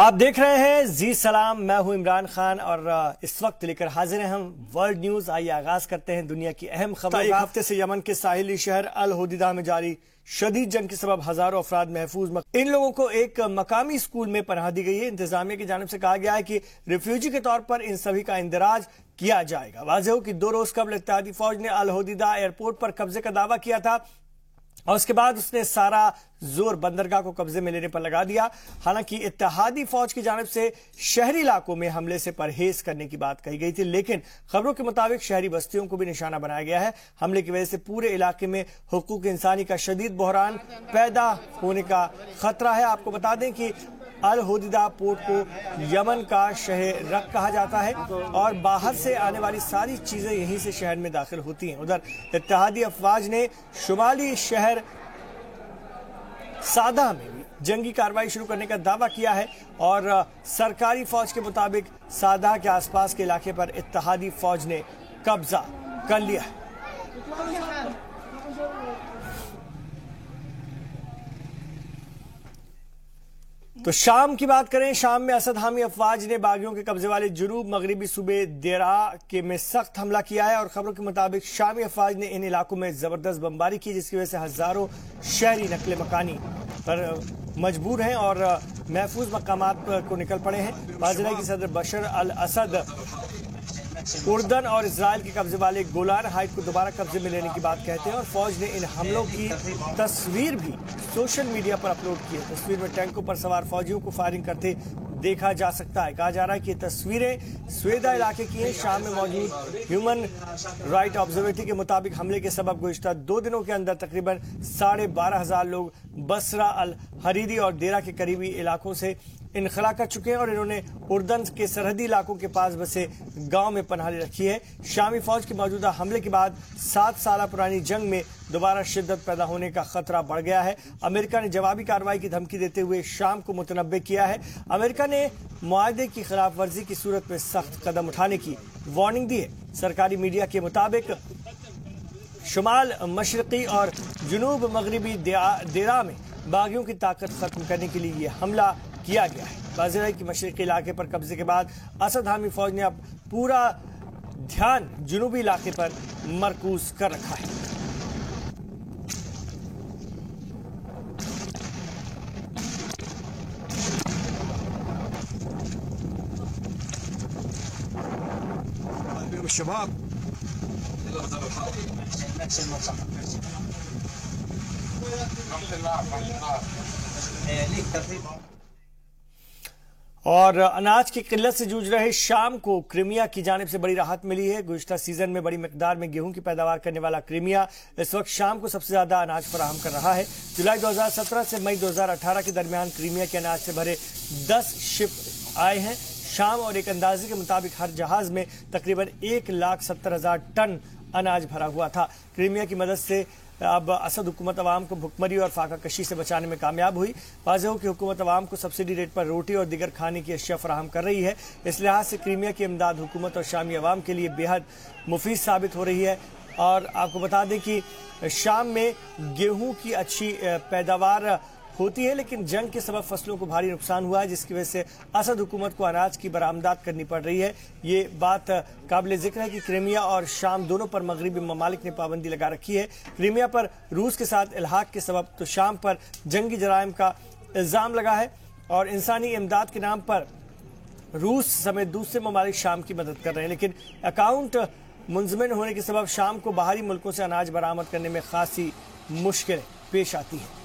آپ دیکھ رہے ہیں زی سلام، میں ہوں عمران خان اور اس وقت لے کر حاضر ہیں ہم ورلڈ نیوز۔ آئیے آغاز کرتے ہیں دنیا کی اہم خبروں کا۔ ایک ہفتے سے یمن کے ساحلی شہر الحدیدہ میں جاری شدید جنگ کے سبب ہزاروں افراد محفوظ ان لوگوں کو ایک مقامی اسکول میں پناہ دی گئی ہے۔ انتظامیہ کی جانب سے کہا گیا ہے کہ ریفیوجی کے طور پر ان سبھی کا اندراج کیا جائے گا۔ واضح ہو کہ 2 روز قبل اتحادی فوج نے الحدیدہ ایئرپورٹ پر قبضے کا دعویٰ کیا تھا اور اس کے بعد اس نے سارا زور بندرگاہ کو قبضے میں لینے پر لگا دیا۔ حالانکہ اتحادی فوج کی جانب سے شہری علاقوں میں حملے سے پرہیز کرنے کی بات کہی گئی تھی، لیکن خبروں کے مطابق شہری بستیوں کو بھی نشانہ بنایا گیا ہے۔ حملے کی وجہ سے پورے علاقے میں حقوق انسانی کا شدید بحران پیدا ہونے کا خطرہ ہے۔ آپ کو بتا دیں کہ الحدیدہ پورٹ کو یمن کا شہر رق کہا جاتا ہے اور باہر سے آنے والی ساری چیزیں یہیں سے شہر میں داخل ہوتی ہیں۔ ادھر اتحادی افواج نے شمالی شہر سادہ میں بھی جنگی کارروائی شروع کرنے کا دعویٰ کیا ہے اور سرکاری فوج کے مطابق سادہ کے آس پاس کے علاقے پر اتحادی فوج نے قبضہ کر لیا ہے۔ تو شام کی بات کریں، شام میں اسد حامی افواج نے باغیوں کے قبضے والے جنوب مغربی صوبے دیرہ میں سخت حملہ کیا ہے اور خبروں کے مطابق شامی افواج نے ان علاقوں میں زبردست بمباری کی، جس کی وجہ سے ہزاروں شہری نقل مکانی پر مجبور ہیں اور محفوظ مقامات کو نکل پڑے ہیں۔ واضح ہے کہ صدر بشر الاسد اردن اور اسرائیل کے قبضے والے گولان ہائٹ کو دوبارہ قبضے میں لینے کی بات کہتے ہیں اور فوج نے ان حملوں کی تصویر بھی سوشل میڈیا پر اپلوڈ کی ہے۔ تصویر میں ٹینکوں پر سوار فوجیوں کو فائرنگ کرتے دیکھا جا سکتا ہے۔ کہا جا رہا ہے کہ یہ تصویریں سویدا علاقے کی ہیں۔ شام میں موجود ہیومن رائٹ آبزرویٹری کے مطابق حملے کے سبب گزشتہ 2 دنوں کے اندر تقریباً 12,500 لوگ بصرہ الحریری اور دیرہ کے قریبی علاقوں سے انخلا کر چکے ہیں اور انہوں نے اردن کے سرحدی علاقوں کے پاس بسے گاؤں میں پناہ رکھی ہے۔ شامی فوج کے موجودہ حملے کے بعد 7 سالہ پرانی جنگ میں دوبارہ شدت پیدا ہونے کا خطرہ بڑھ گیا ہے۔ امریکہ نے جوابی کارروائی کی دھمکی دیتے ہوئے شام کو متنبع کیا ہے۔ امریکہ نے معاہدے کی خلاف ورزی کی صورت میں سخت قدم اٹھانے کی وارننگ دی ہے۔ سرکاری میڈیا کے مطابق شمال مشرقی اور جنوب مغربی دیرہ میں باغیوں کی طاقت ختم کرنے کے لیے یہ حملہ کیا گیا ہے۔ واضح ہے کہ مشرقی علاقے پر قبضے کے بعد اسد حامی فوج نے اب پورا دھیان جنوبی علاقے پر مرکوز کر رکھا ہے۔ اور اناج کی قلت سے جوجھ رہے شام کو کرائمیا کی جانب سے بڑی راحت ملی ہے۔ گزشتہ سیزن میں بڑی مقدار میں گیہوں کی پیداوار کرنے والا کرائمیا اس وقت شام کو سب سے زیادہ اناج فراہم کر رہا ہے۔ جولائی 2017 سے مئی 2018 کے درمیان کرائمیا کے اناج سے بھرے 10 شپ آئے ہیں۔ شام اور ایک اندازے کے مطابق ہر جہاز میں تقریباً 1,70,000 ٹن اناج بھرا ہوا تھا۔ کرائمیا کی مدد سے اب اسد حکومت عوام کو بھکمری اور فاقہ کشی سے بچانے میں کامیاب ہوئی۔ واضح ہو کہ حکومت عوام کو سبسڈی ریٹ پر روٹی اور دیگر کھانے کی اشیاء فراہم کر رہی ہے۔ اس لحاظ سے کرائمیا کی امداد حکومت اور شامی عوام کے لیے بے حد مفید ثابت ہو رہی ہے۔ اور آپ کو بتا دیں کہ شام میں گیہوں کی اچھی پیداوار ہوتی ہے، لیکن جنگ کے سبب فصلوں کو بھاری نقصان ہوا ہے، جس کی وجہ سے اسد حکومت کو اناج کی برآمدات کرنی پڑ رہی ہے۔ یہ بات قابل ذکر ہے کہ کرائمیا اور شام دونوں پر مغربی ممالک نے پابندی لگا رکھی ہے۔ کرائمیا پر روس کے ساتھ الحاق کے سبب تو شام پر جنگی جرائم کا الزام لگا ہے اور انسانی امداد کے نام پر روس سمیت دوسرے ممالک شام کی مدد کر رہے ہیں، لیکن اکاؤنٹ منضمن ہونے کے سبب شام کو باہری ملکوں سے اناج برآمد کرنے میں خاصی مشکلیں پیش آتی ہیں۔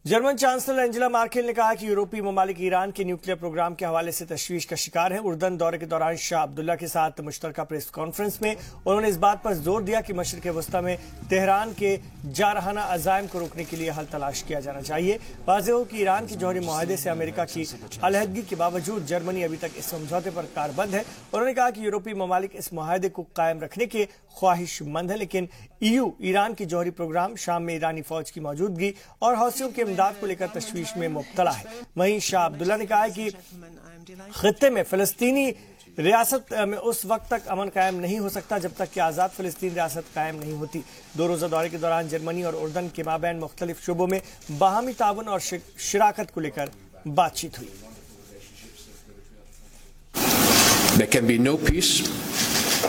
جرمن چانسلر انجلا مارکل نے کہا کہ یورپی ممالک ایران کے نیوکلیئر پروگرام کے حوالے سے تشویش کا شکار ہیں۔ اردن دورے کے دوران شاہ عبداللہ کے ساتھ مشترکہ پریس کانفرنس میں انہوں نے اس بات پر زور دیا کہ مشرق وسطی میں تہران کے جارحانہ عزائم کو روکنے کے لیے حل تلاش کیا جانا چاہیے۔ واضح ہو کہ ایران کے جوہری معاہدے سے امریکہ کی علیحدگی کے باوجود جرمنی ابھی تک اس سمجھوتے پر کاربند ہے۔ انہوں نے کہا کہ یورپی ممالک اس معاہدے کو قائم رکھنے کے خواہش مند ہے، لیکن ایران کے جوہری پروگرام، شام میں ایرانی فوج کی موجودگی اور حوثیوں کے امداد کو لے کر تشویش میں مبتلا ہے۔ وہیں شاہ عبداللہ نے کہا ہے کہ خطے میں فلسطینی ریاست میں اس وقت تک امن قائم نہیں ہو سکتا جب تک کہ آزاد فلسطین ریاست قائم نہیں ہوتی۔ 2 روزہ دورے کے دوران جرمنی اور اردن کے مابین مختلف شعبوں میں باہمی تعاون اور شراکت کو لے کر بات چیت ہوئی۔ There can be no peace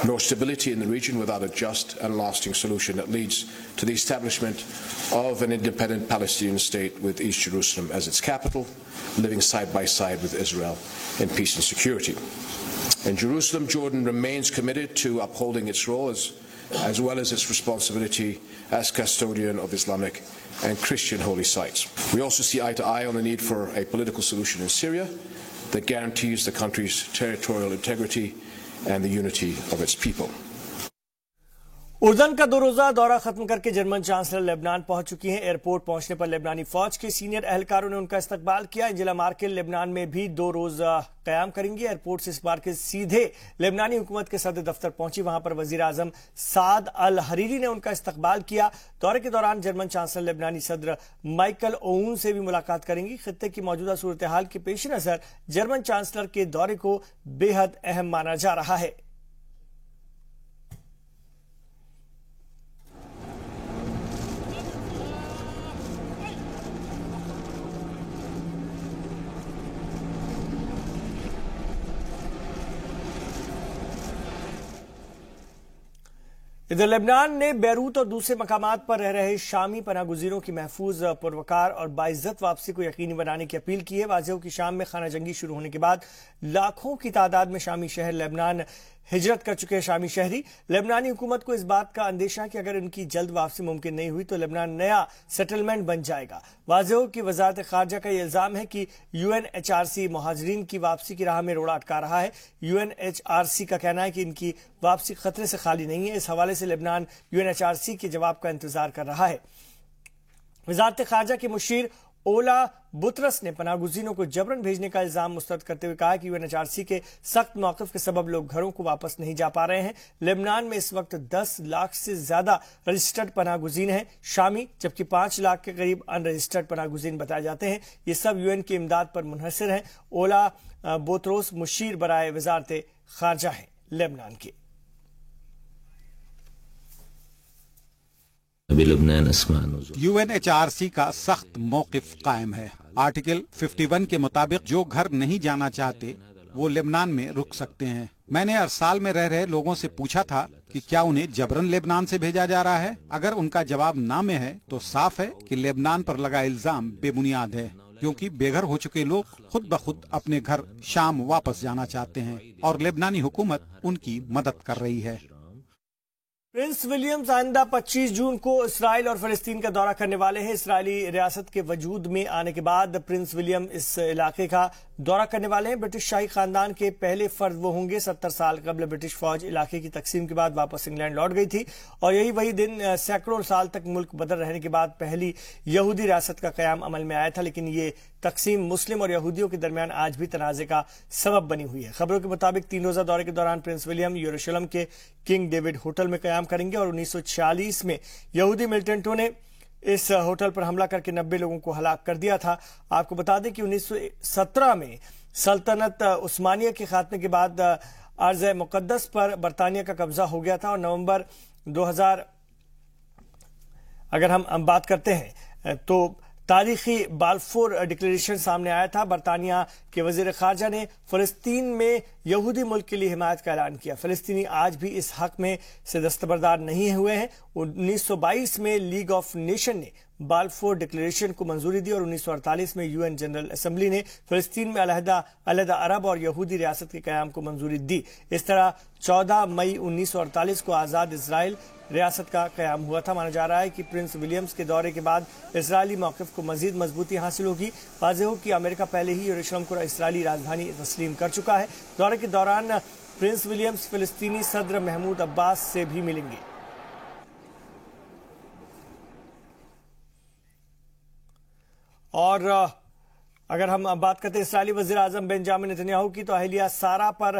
nor stability in the region without a just and lasting solution that leads to the establishment of an independent Palestinian state with East Jerusalem as its capital, living side by side with Israel in peace and security. In Jerusalem, Jordan remains committed to upholding its role as well as its responsibility as custodian of Islamic and Christian holy sites. We also see eye to eye on the need for a political solution in Syria that guarantees the country's territorial integrity and the unity of its people. اردن کا 2 روزہ دورہ ختم کر کے German chancellor لبنان پہنچ چکی ہیں۔ ایئرپورٹ پہنچنے پر لبنانی فوج کے سینئر اہلکاروں نے ان کا استقبال کیا۔ انجیلا مارکل لبنان میں بھی 2 روز قیام کریں گی۔ ایئرپورٹ سے اس مارکل سیدھے لبنانی حکومت کے صدر دفتر پہنچی، وہاں پر وزیر اعظم سعد الحریری نے ان کا استقبال کیا۔ دورے کے دوران جرمن چانسلر لبنانی صدر مائیکل اوون سے بھی ملاقات کریں گی۔ خطے کی موجودہ صورتحال کے پیش نظر جرمن چانسلر کے دورے کو بے حد اہم مانا جا رہا ہے۔ ادھر لبنان نے بیروت اور دوسرے مقامات پر رہ رہے شامی پناہ گزینوں کی محفوظ، پروکار اور باعزت واپسی کو یقینی بنانے کی اپیل کی ہے۔ واضح ہو کہ شام میں خانہ جنگی شروع ہونے کے بعد لاکھوں کی تعداد میں شامی شہر لبنان ہجرت کر چکے شامی شہری۔ لبنانی حکومت کو اس بات کا اندیشہ کہ اگر ان کی جلد واپسی ممکن نہیں ہوئی تو لبنان نیا سیٹلمنٹ بن جائے گا۔ واضح ہو کہ وزارت خارجہ کا یہ الزام ہے کہ UNHRC مہاجرین کی واپسی کی راہ میں روڑا اٹکا رہا ہے۔ UNHRC کا کہنا ہے کہ ان کی واپسی خطرے سے خالی نہیں ہے۔ اس حوالے سے لبنان UNHRC کے جواب کا انتظار کر رہا ہے۔ وزارت خارجہ کے مشیر اولا بطرس نے پناہ گزینوں کو جبرن بھیجنے کا الزام مسترد کرتے ہوئے کہا کہ UNHRC کے سخت موقف کے سبب لوگ گھروں کو واپس نہیں جا پا رہے ہیں۔ لبنان میں اس وقت 10 لاکھ سے زیادہ رجسٹرڈ پناہ گزین ہیں شامی، جبکہ 5 لاکھ کے قریب ان رجسٹرڈ پناہ گزین بتائے جاتے ہیں۔ یہ سب UN کی امداد پر منحصر ہیں۔ اولا بطرس مشیر برائے وزارت خارجہ ہیں لبنان کے۔ UNHRC کا سخت موقف قائم ہے۔ آرٹیکل 51 کے مطابق جو گھر نہیں جانا چاہتے وہ لبنان میں رک سکتے ہیں۔ میں نے ارسال میں رہ رہے لوگوں سے پوچھا تھا کہ کیا انہیں جبرن لبنان سے بھیجا جا رہا ہے۔ اگر ان کا جواب نہ میں ہے تو صاف ہے کہ لبنان پر لگا الزام بے بنیاد ہے، کیونکہ بے گھر ہو چکے لوگ خود بخود اپنے گھر شام واپس جانا چاہتے ہیں اور لبنانی حکومت ان کی مدد کر رہی ہے۔ پرنس ولیمز آئندہ 25 جون کو اسرائیل اور فلسطین کا دورہ کرنے والے ہیں۔ اسرائیلی ریاست کے وجود میں آنے کے بعد پرنس ولیم اس علاقے کا دورہ کرنے والے ہیں۔ برٹش شاہی خاندان کے پہلے فرد وہ ہوں گے۔ 70 سال قبل برٹش فوج علاقے کی تقسیم کے بعد واپس انگلینڈ لوٹ گئی تھی اور یہی وہی دن سینکڑوں سال تک ملک بدر رہنے کے بعد پہلی یہودی ریاست کا قیام عمل میں آیا تھا، لیکن یہ تقسیم مسلم اور یہودیوں کے درمیان آج بھی تنازع کا سبب بنی ہوئی ہے۔ خبروں کے مطابق 3 روزہ دورے کے دوران پرنس ولیم یروشلم کے کنگ ڈیوڈ ہوٹل میں قیام کریں گے اور 1946 میں یہودی ملیٹنٹوں نے اس ہوٹل پر حملہ کر کے 90 لوگوں کو ہلاک کر دیا تھا۔ آپ کو بتا دیں کہ 1917 میں سلطنت عثمانیہ کے خاتمے کے بعد ارض مقدس پر برطانیہ کا قبضہ ہو گیا تھا اور نومبر 2000 اگر ہم بات کرتے ہیں تو تاریخی بالفور ڈکلیریشن سامنے آیا تھا۔ برطانیہ کے وزیر خارجہ نے فلسطین میں یہودی ملک کے لیے حمایت کا اعلان کیا۔ فلسطینی آج بھی اس حق میں سے دستبردار نہیں ہوئے ہیں۔ 1922 میں لیگ آف نیشن نے بالفور ڈکلیریشن کو منظوری دی اور 1948 میں UN جنرل اسمبلی نے فلسطین میں علیحدہ عرب اور یہودی ریاست کے قیام کو منظوری دی۔ اس طرح 14 مئی 1948 کو آزاد اسرائیل ریاست کا قیام ہوا تھا۔ مانا جا رہا ہے کہ پرنس ولیمز کے دورے کے بعد اسرائیلی موقف کو مزید مضبوطی حاصل ہوگی۔ واضح ہو کہ امریکہ پہلے ہی یروشلم کو اسرائیلی راجدھانی تسلیم کر چکا ہے۔ دورے کے دوران پرنس ولیمز فلسطینی صدر محمود عباس سے بھی ملیں گے۔ اور اگر ہم بات کرتے ہیں اسرائیلی وزیر اعظم بنجامن نتنیاہو کی، تو اہلیہ سارہ پر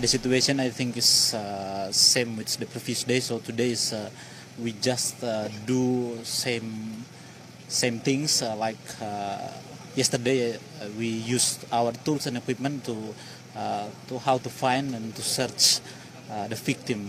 The situation I think is same with the previous day. So today is we just do same things like yesterday. We used our tools and equipment to how to find and to search the victim.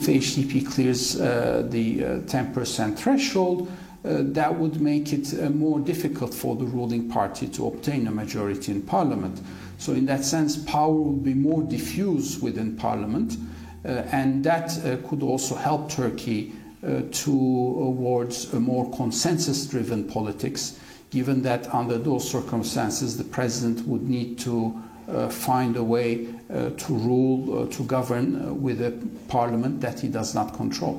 If HDP clears the 10% threshold, that would make it more difficult for the ruling party to obtain a majority in parliament. So in that sense, power would be more diffuse within parliament, and that could also help Turkey towards a more consensus-driven politics, given that under those circumstances, the president would need to find a way to rule, to govern with a parliament that he does not control.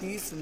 30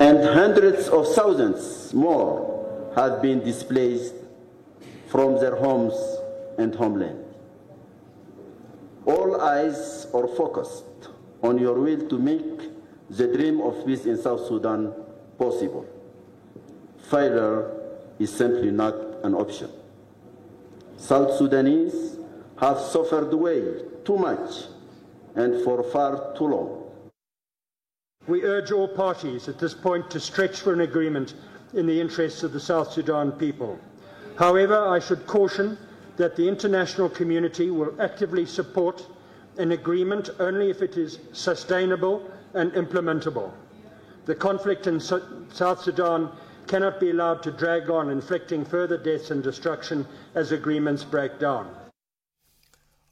And hundreds of thousands more have been displaced from their homes and homeland. All eyes are focused on your will to make the dream of peace in South Sudan possible. Failure is simply not an option. South Sudanese have suffered way too much and for far too long. We urge all parties at this point to stretch for an agreement in the interests of the South Sudan people. However, I should caution that the international community will actively support an agreement only if it is sustainable and implementable. The conflict in South Sudan cannot be allowed to drag on, inflicting further deaths and destruction as agreements break down.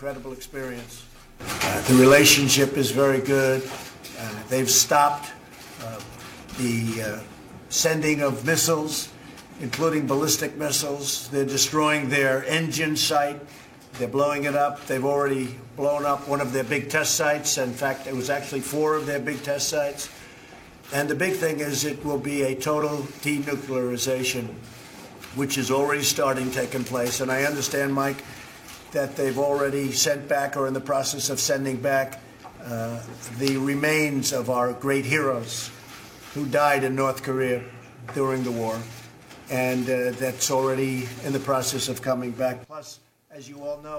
Incredible experience. The relationship is very good. They've stopped the sending of missiles, including ballistic missiles. They're destroying their engine site. They're blowing it up. They've already blown up one of their big test sites. In fact, it was actually 4 of their big test sites. And the big thing is it will be a total denuclearization, which is already taking place. And I understand, Mike, that they've already sent back or in the process of sending back the remains of our great heroes who died in North Korea during the war. And that's already in the process of coming back. Plus, as you all know,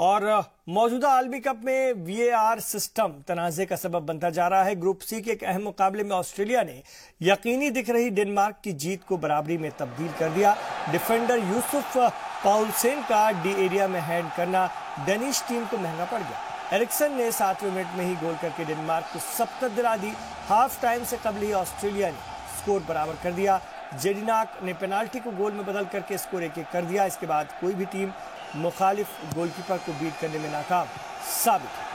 اور موجودہ عالمی cup میں VAR system تنازع کا سبب بنتا جا رہا ہے۔ گروپ سی کے ایک اہم مقابلے میں آسٹریلیا نے یقینی دکھ رہی ڈنمارک کی جیت کو برابری میں تبدیل کر دیا۔ ڈیفینڈر یوسف پاؤلسن کا ڈی ایریا میں ہینڈ کرنا ڈینش ٹیم کو مہنگا پڑ گیا۔ ایرکسن نے 7ویں منٹ میں ہی گول کر کے ڈنمارک کو سبقت دلا دی۔ ہاف ٹائم سے قبل ہی آسٹریلیا نے سکور برابر کر دیا۔ جیڈیناک نے پینالٹی کو گول میں بدل کر کے سکور 1-1 کر دیا۔ اس کے بعد کوئی بھی ٹیم مخالف گول کیپر کو بیٹ کرنے میں ناکام ثابت ہوئی۔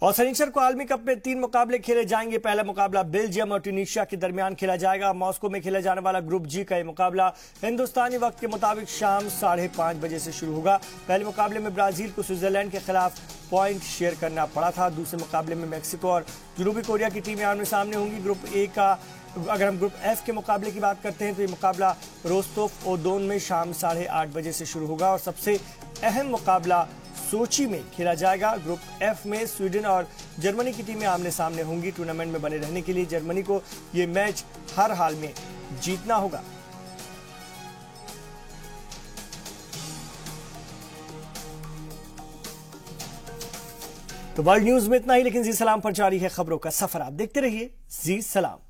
اور سنیچر کو عالمی کپ میں 3 مقابلے کھیلے جائیں گے۔ پہلا مقابلہ بیلجیم اور ٹونیشیا کے درمیان کھیلا جائے گا۔ ماسکو میں کھیلا جانے والا گروپ جی کا یہ مقابلہ ہندوستانی وقت کے مطابق شام 5:30 بجے سے شروع ہوگا۔ پہلے مقابلے میں برازیل کو سوئٹزرلینڈ کے خلاف پوائنٹ شیئر کرنا پڑا تھا۔ دوسرے مقابلے میں میکسیکو اور جنوبی کوریا کی ٹیمیں آمنے سامنے ہوں گی۔ گروپ اے کا اگر ہم گروپ ایف کے مقابلے کی بات کرتے ہیں تو یہ مقابلہ روستوف اودون میں شام 8:30 بجے سے شروع ہوگا اور سب سے اہم مقابلہ سوچی میں کھیلا جائے گا۔ گروپ ایف میں سویڈن اور جرمنی کی ٹیمیں آمنے سامنے ہوں گی۔ ٹورنامنٹ میں بنے رہنے کے لیے جرمنی کو یہ میچ ہر حال میں جیتنا ہوگا۔ تو ورلڈ نیوز میں اتنا ہی، لیکن زی سلام پر جاری ہے خبروں کا سفر۔ آپ دیکھتے رہیے زی سلام۔